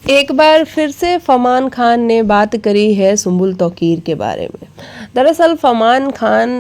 एक बार फिर से फरमान खान ने बात करी है सुम्बुल तौकीर के बारे में। दरअसल फरमान खान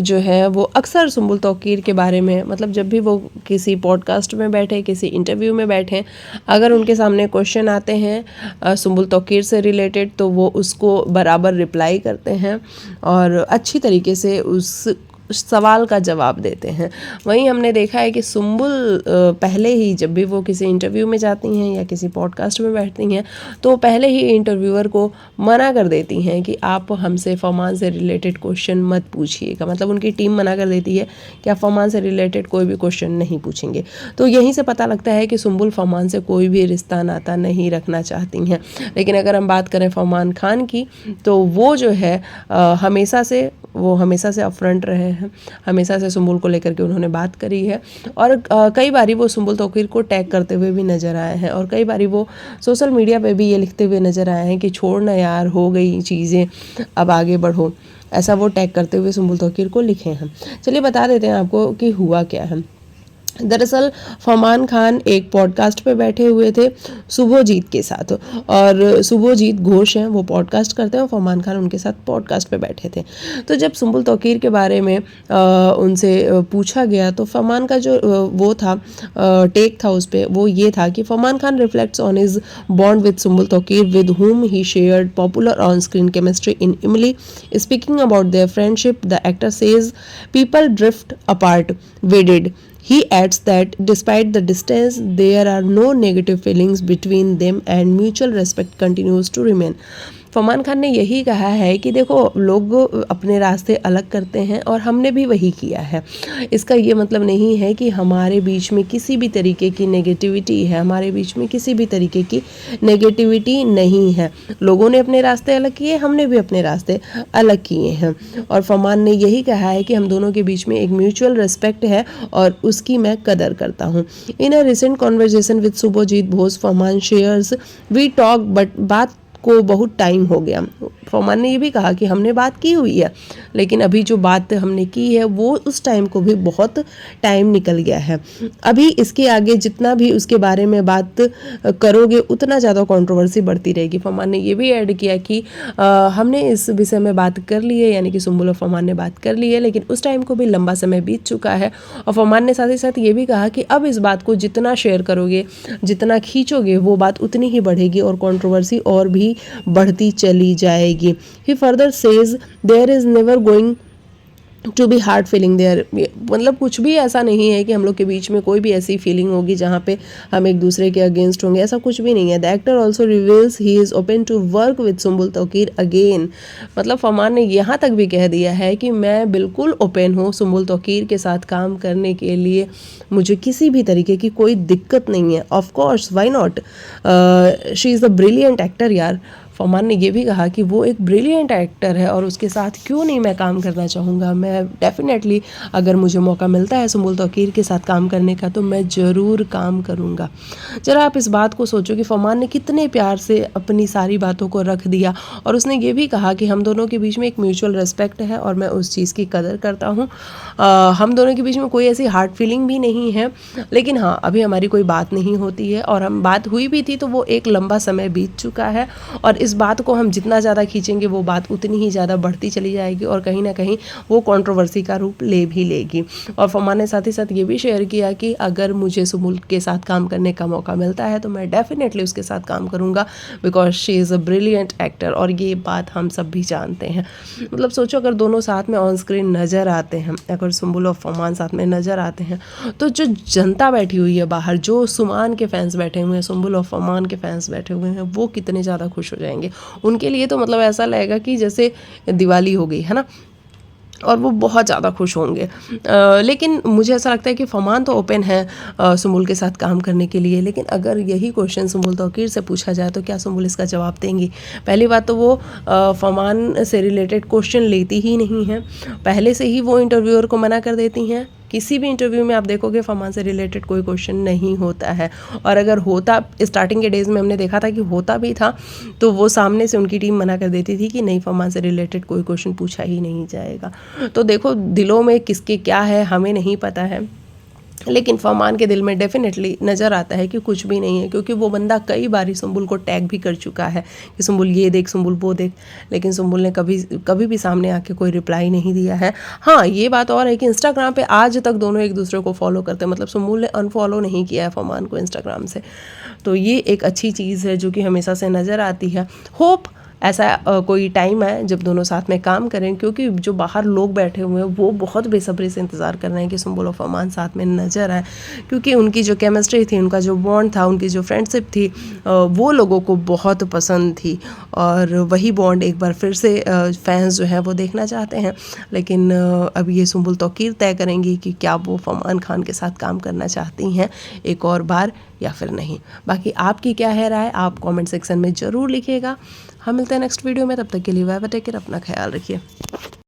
जो है वो अक्सर सुम्बुल तौकीर के बारे में, मतलब जब भी वो किसी पॉडकास्ट में बैठे, किसी इंटरव्यू में बैठे, अगर उनके सामने क्वेश्चन आते हैं सुम्बुल तौकीर से रिलेटेड, तो वो उसको बराबर रिप्लाई करते हैं और अच्छी तरीके से उस सवाल का जवाब देते हैं। वहीं हमने देखा है कि सुम्बुल पहले ही जब भी वो किसी इंटरव्यू में जाती हैं या किसी पॉडकास्ट में बैठती हैं, तो पहले ही इंटरव्यूअर को मना कर देती हैं कि आप हमसे फरमान से रिलेटेड क्वेश्चन मत पूछिएगा। मतलब उनकी टीम मना कर देती है कि आप फरमान से रिलेटेड कोई भी क्वेश्चन नहीं पूछेंगे। तो यहीं से पता लगता है कि सुम्बुल फरमान से कोई भी रिश्ता नाता नहीं रखना चाहती हैं। लेकिन अगर हम बात करें फरमान खान की, तो वो जो है हमेशा से अपफ्रंट रहे हैं, हमेशा से सुम्बुल को लेकर के उन्होंने बात करी है और कई बारी वो सुम्बुल तौकीर को टैग करते हुए भी नज़र आए हैं और कई बारी वो सोशल मीडिया पे भी ये लिखते हुए नज़र आए हैं कि छोड़ ना यार, हो गई चीज़ें, अब आगे बढ़ो। ऐसा वो टैग करते हुए सुम्बुल तौकीर को लिखे हैं। चलिए बता देते हैं आपको कि हुआ क्या है। दरअसल फरमान खान एक पॉडकास्ट पे बैठे हुए थे शुभोजीत के साथ, और शुभोजीत घोष हैं, वो पॉडकास्ट करते हैं और फरमान खान उनके साथ पॉडकास्ट पे बैठे थे। तो जब सुम्बुल तौकीर के बारे में उनसे पूछा गया, तो फरमान का जो वो था टेक था उस पर, वो ये था कि Farman Khan reflects on his bond with Sumbul Tauqeer with whom he shared popular on-screen chemistry in Emily. Speaking about their friendship, the actor says people drift apart. We did. He adds that despite the distance, there are no negative feelings between them and mutual respect continues to remain. फरमान खान ने यही कहा है कि देखो, लोग अपने रास्ते अलग करते हैं और हमने भी वही किया है। इसका ये मतलब नहीं है कि हमारे बीच में किसी भी तरीके की नेगेटिविटी है, हमारे बीच में किसी भी तरीके की नेगेटिविटी नहीं है। लोगों ने अपने रास्ते अलग किए, हमने भी अपने रास्ते अलग किए हैं। और फरमान ने यही कहा है कि हम दोनों के बीच में एक म्यूचुअल रिस्पेक्ट है और उसकी मैं कदर करता हूँ। In a recent conversation with Shubhojit Ghosh, Farman shares we talk but बात को बहुत टाइम हो गया। फरमान ने ये भी कहा कि हमने बात की हुई है, लेकिन अभी जो बात हमने की है वो उस टाइम को भी बहुत टाइम निकल गया है। अभी इसके आगे जितना भी उसके बारे में बात करोगे, उतना ज़्यादा कंट्रोवर्सी बढ़ती रहेगी। फरमान ने ये भी ऐड किया कि हमने इस विषय में बात कर ली है, यानी कि सुम्बुल और फरमान ने बात कर ली है, लेकिन उस टाइम को भी लंबा समय बीत चुका है। और फरमान ने साथ ही साथ ये भी कहा कि अब इस बात को जितना शेयर करोगे, जितना खींचोगे, वो बात उतनी ही बढ़ेगी और कंट्रोवर्सी और भी बढ़ती चली जाएगी। He further says there is never going to be hard feeling there. मतलब कुछ भी ऐसा नहीं है कि हम लोग के बीच में कोई भी ऐसी फीलिंग होगी जहाँ पे हम एक दूसरे के अगेंस्ट होंगे, ऐसा कुछ भी नहीं है। The actor also reveals he is open to work with Sumbul Touqeer again. मतलब फरमान ने यहाँ तक भी कह दिया है कि मैं बिल्कुल ओपन हूँ सुम्बुल तौकीर के साथ काम करने के लिए, मुझे किसी भी तरीके की कोई दिक्कत नहीं है। Of course, why not, she is a brilliant actor यार। फरमान ने ये भी कहा कि वो एक ब्रिलियंट एक्टर है और उसके साथ क्यों नहीं मैं काम करना चाहूँगा। मैं डेफिनेटली, अगर मुझे मौका मिलता है सुम्बुल तौकीर के साथ काम करने का, तो मैं ज़रूर काम करूँगा। जरा आप इस बात को सोचो कि फरमान ने कितने प्यार से अपनी सारी बातों को रख दिया और उसने ये भी कहा कि हम दोनों के बीच में एक म्यूचुअल रिस्पेक्ट है और मैं उस चीज़ की कदर करता हूँ। हम दोनों के बीच में कोई ऐसी हार्ड फीलिंग भी नहीं है, लेकिन हाँ, अभी हमारी कोई बात नहीं होती है, और हम बात हुई भी थी तो वो एक लंबा समय बीत चुका है और इस बात को हम जितना ज़्यादा खींचेंगे वो बात उतनी ही ज़्यादा बढ़ती चली जाएगी और कहीं ना कहीं वो कंट्रोवर्सी का रूप ले भी लेगी। और फरमान ने साथ ही साथ ये भी शेयर किया कि अगर मुझे सुम्बुल के साथ काम करने का मौका मिलता है तो मैं डेफिनेटली उसके साथ काम करूँगा, because she is a brilliant actor. और ये बात हम सब भी जानते हैं। मतलब सोचो, अगर दोनों साथ में ऑन स्क्रीन नज़र आते हैं, अगर सुम्बुल और फरमान साथ में नज़र आते हैं, तो जो जनता बैठी हुई है बाहर, जो सुमान के फैंस बैठे हुए हैं, सुम्बुल और फरमान के फैंस बैठे हुए हैं, वो कितने ज़्यादा खुश हो जाएंगे। उनके लिए तो मतलब ऐसा लगेगा कि जैसे दिवाली हो गई है ना, और वो बहुत ज़्यादा खुश होंगे। लेकिन मुझे ऐसा लगता है कि फरमान तो ओपन है सुम्बुल के साथ काम करने के लिए, लेकिन अगर यही क्वेश्चन सुम्बुल तौकीर से पूछा जाए तो क्या सुम्बुल इसका जवाब देंगी? पहली बात तो वो फरमान से रिलेटेड क्वेश्चन लेती ही नहीं है, पहले से ही वो इंटरव्यूअर को मना कर देती हैं। किसी भी इंटरव्यू में आप देखोगे फरमान से रिलेटेड कोई क्वेश्चन नहीं होता है, और अगर होता, स्टार्टिंग के डेज़ में हमने देखा था कि होता भी था, तो वो सामने से उनकी टीम मना कर देती थी कि नहीं, फरमान से रिलेटेड कोई क्वेश्चन पूछा ही नहीं जाएगा। तो देखो, दिलों में किसके क्या है हमें नहीं पता है, लेकिन फरमान के दिल में डेफिनेटली नज़र आता है कि कुछ भी नहीं है, क्योंकि वो बंदा कई बारी सुंबुल को टैग भी कर चुका है कि सुंबुल ये देख, सुंबुल वो देख, लेकिन सुंबुल ने कभी कभी भी सामने आके कोई रिप्लाई नहीं दिया है। हाँ, ये बात और है कि इंस्टाग्राम पे आज तक दोनों एक दूसरे को फॉलो करते हैं, मतलब सुंबुल ने अनफॉलो नहीं किया है फरमान को इंस्टाग्राम से। तो ये एक अच्छी चीज़ है जो कि हमेशा से नज़र आती है। होप ऐसा कोई टाइम है जब दोनों साथ में काम करें, क्योंकि जो बाहर लोग बैठे हुए हैं वो बहुत बेसब्री से इंतज़ार कर रहे हैं कि सुंबुल और फरमान साथ में नज़र आए, क्योंकि उनकी जो केमिस्ट्री थी, उनका जो बॉन्ड था, उनकी जो फ्रेंडशिप थी, वो लोगों को बहुत पसंद थी। और वही बॉन्ड एक बार फिर से फैंस जो हैं वो देखना चाहते हैं। लेकिन अब ये सुंबुल तौकीर तय करेंगी कि क्या वो फरमान खान के साथ काम करना चाहती हैं एक और बार या फिर नहीं। बाकी आपकी क्या है राय, आप कमेंट सेक्शन में ज़रूर लिखिएगा। हम मिलते हैं नेक्स्ट वीडियो में, तब तक के लिए बाय बाय, टेक केयर, अपना ख्याल रखिए।